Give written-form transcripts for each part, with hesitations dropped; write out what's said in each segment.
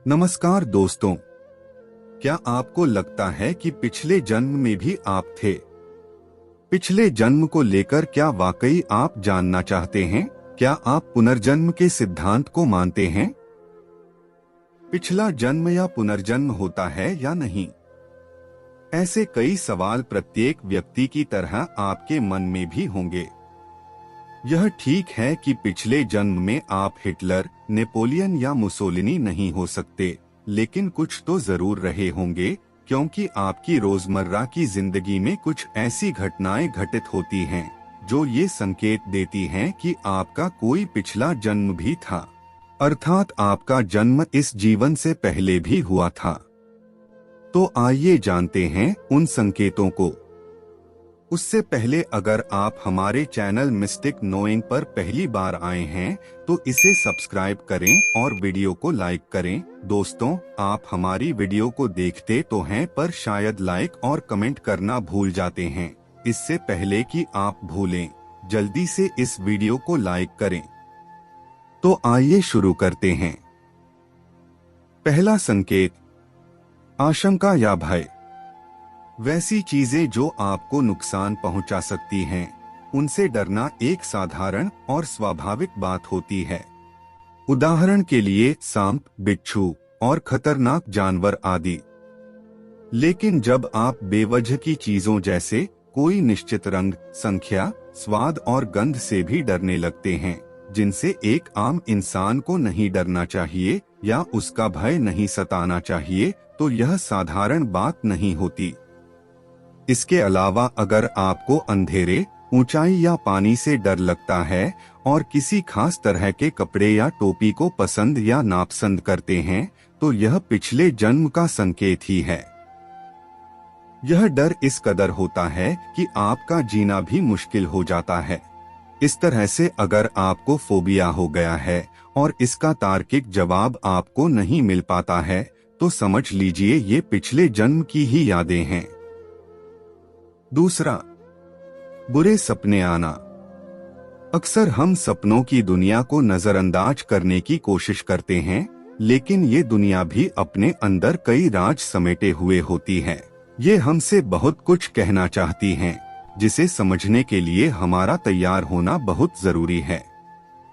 नमस्कार दोस्तों, क्या आपको लगता है कि पिछले जन्म में भी आप थे? पिछले जन्म को लेकर क्या वाकई आप जानना चाहते हैं? क्या आप पुनर्जन्म के सिद्धांत को मानते हैं? पिछला जन्म या पुनर्जन्म होता है या नहीं? ऐसे कई सवाल प्रत्येक व्यक्ति की तरह आपके मन में भी होंगे। यह ठीक है कि पिछले जन्म में आप हिटलर, नेपोलियन या मुसोलिनी नहीं हो सकते, लेकिन कुछ तो जरूर रहे होंगे, क्योंकि आपकी रोजमर्रा की जिंदगी में कुछ ऐसी घटनाएं घटित होती हैं जो ये संकेत देती हैं कि आपका कोई पिछला जन्म भी था, अर्थात आपका जन्म इस जीवन से पहले भी हुआ था। तो आइए जानते हैं उन संकेतों को। उससे पहले अगर आप हमारे चैनल मिस्टिक नोइंग पर पहली बार आए हैं तो इसे सब्सक्राइब करें और वीडियो को लाइक करें। दोस्तों, आप हमारी वीडियो को देखते तो हैं पर शायद लाइक और कमेंट करना भूल जाते हैं। इससे पहले कि आप भूलें, जल्दी से इस वीडियो को लाइक करें। तो आइए शुरू करते हैं। पहला संकेत, आशंका या भय। वैसी चीजें जो आपको नुकसान पहुंचा सकती हैं, उनसे डरना एक साधारण और स्वाभाविक बात होती है। उदाहरण के लिए सांप, बिच्छू और खतरनाक जानवर आदि। लेकिन जब आप बेवजह की चीजों जैसे कोई निश्चित रंग, संख्या, स्वाद और गंध से भी डरने लगते हैं, जिनसे एक आम इंसान को नहीं डरना चाहिए या उसका भय नहीं सताना चाहिए, तो यह साधारण बात नहीं होती। इसके अलावा अगर आपको अंधेरे, ऊंचाई या पानी से डर लगता है और किसी खास तरह के कपड़े या टोपी को पसंद या नापसंद करते हैं, तो यह पिछले जन्म का संकेत ही है। यह डर इस कदर होता है कि आपका जीना भी मुश्किल हो जाता है। इस तरह से अगर आपको फोबिया हो गया है और इसका तार्किक जवाब आपको नहीं मिल पाता है, तो समझ लीजिए ये पिछले जन्म की ही यादें हैं। दूसरा, बुरे सपने आना। अक्सर हम सपनों की दुनिया को नजरअंदाज करने की कोशिश करते हैं, लेकिन ये दुनिया भी अपने अंदर कई राज समेटे हुए होती है। ये हमसे बहुत कुछ कहना चाहती हैं, जिसे समझने के लिए हमारा तैयार होना बहुत जरूरी है।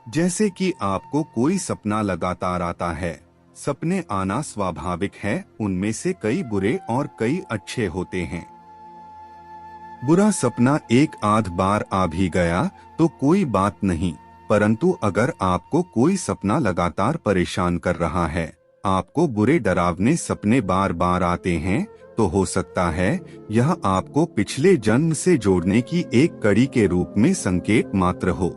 जैसे कि आपको कोई सपना लगातार आता है। सपने आना स्वाभाविक है, उनमें से कई बुरे और कई अच्छे होते हैं। बुरा सपना एक आध बार आ भी गया तो कोई बात नहीं, परंतु अगर आपको कोई सपना लगातार परेशान कर रहा है, आपको बुरे डरावने सपने बार बार आते हैं, तो हो सकता है यह आपको पिछले जन्म से जोड़ने की एक कड़ी के रूप में संकेत मात्र हो।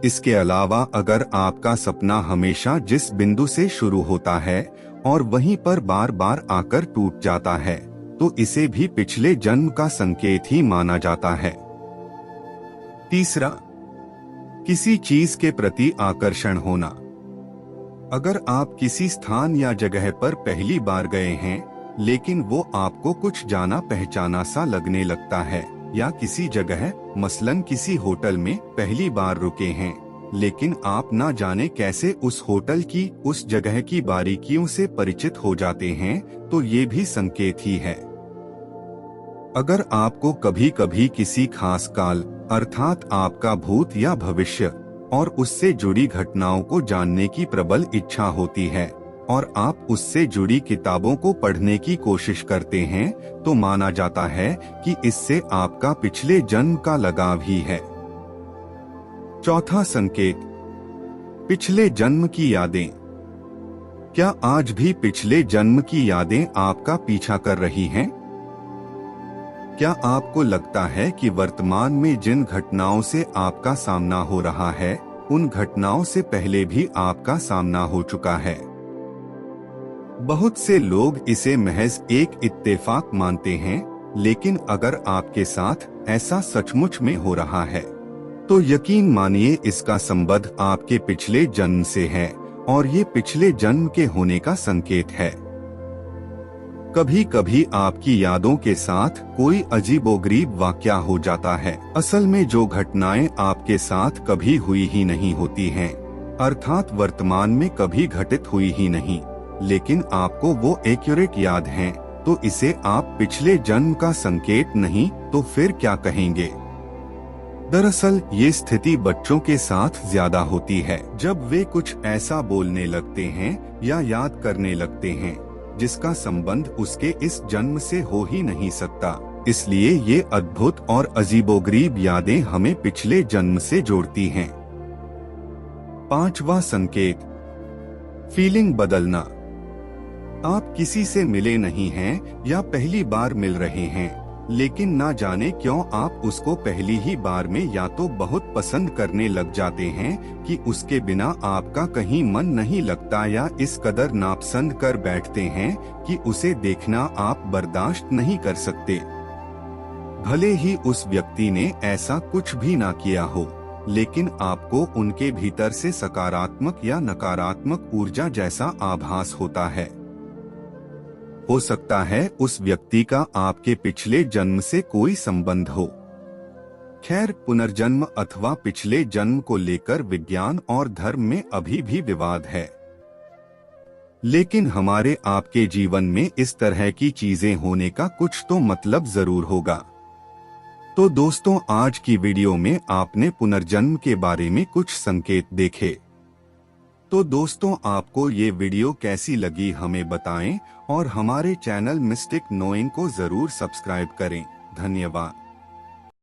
इसके अलावा अगर आपका सपना हमेशा जिस बिंदु से शुरू होता है और वहीं पर बार बार आकर टूट जाता है, तो इसे भी पिछले जन्म का संकेत ही माना जाता है। तीसरा, किसी चीज के प्रति आकर्षण होना। अगर आप किसी स्थान या जगह पर पहली बार गए हैं, लेकिन वो आपको कुछ जाना पहचाना सा लगने लगता है, या किसी जगह मसलन किसी होटल में पहली बार रुके हैं, लेकिन आप ना जाने कैसे उस होटल की, उस जगह की बारीकियों से परिचित हो जाते हैं, तो ये भी संकेत ही है। अगर आपको कभी कभी किसी खास काल, अर्थात आपका भूत या भविष्य और उससे जुड़ी घटनाओं को जानने की प्रबल इच्छा होती है और आप उससे जुड़ी किताबों को पढ़ने की कोशिश करते हैं, तो माना जाता है कि इससे आपका पिछले जन्म का लगाव ही है। चौथा संकेत, पिछले जन्म की यादें। क्या आज भी पिछले जन्म की यादें आपका पीछा कर रही हैं? क्या आपको लगता है कि वर्तमान में जिन घटनाओं से आपका सामना हो रहा है, उन घटनाओं से पहले भी आपका सामना हो चुका है? बहुत से लोग इसे महज एक इत्तेफाक मानते हैं, लेकिन अगर आपके साथ ऐसा सचमुच में हो रहा है, तो यकीन मानिए इसका संबंध आपके पिछले जन्म से है और ये पिछले जन्म के होने का संकेत है। कभी कभी आपकी यादों के साथ कोई अजीबोगरीब वाकया हो जाता है। असल में जो घटनाएं आपके साथ कभी हुई ही नहीं होती हैं, अर्थात वर्तमान में कभी घटित हुई ही नहीं, लेकिन आपको वो एक्यूरेट याद हैं, तो इसे आप पिछले जन्म का संकेत नहीं तो फिर क्या कहेंगे? दरअसल ये स्थिति बच्चों के साथ ज्यादा होती है, जब वे कुछ ऐसा बोलने लगते हैं या याद करने लगते हैं जिसका संबंध उसके इस जन्म से हो ही नहीं सकता। इसलिए ये अद्भुत और अजीबोगरीब यादें हमें पिछले जन्म से जोड़ती हैं। 5वां संकेत, फीलिंग बदलना। आप किसी से मिले नहीं हैं या पहली बार मिल रहे हैं, लेकिन ना जाने क्यों आप उसको पहली ही बार में या तो बहुत पसंद करने लग जाते हैं कि उसके बिना आपका कहीं मन नहीं लगता, या इस कदर नापसंद कर बैठते हैं कि उसे देखना आप बर्दाश्त नहीं कर सकते। भले ही उस व्यक्ति ने ऐसा कुछ भी ना किया हो, लेकिन आपको उनके भीतर से सकारात्मक या नकारात्मक ऊर्जा जैसा आभास होता है। हो सकता है उस व्यक्ति का आपके पिछले जन्म से कोई संबंध हो। खैर, पुनर्जन्म अथवा पिछले जन्म को लेकर विज्ञान और धर्म में अभी भी विवाद है, लेकिन हमारे आपके जीवन में इस तरह की चीजें होने का कुछ तो मतलब जरूर होगा। तो दोस्तों, आज की वीडियो में आपने पुनर्जन्म के बारे में कुछ संकेत देखे। तो दोस्तों, आपको ये वीडियो कैसी लगी हमें बताएं और हमारे चैनल मिस्टिक नोइंग को जरूर सब्सक्राइब करें। धन्यवाद।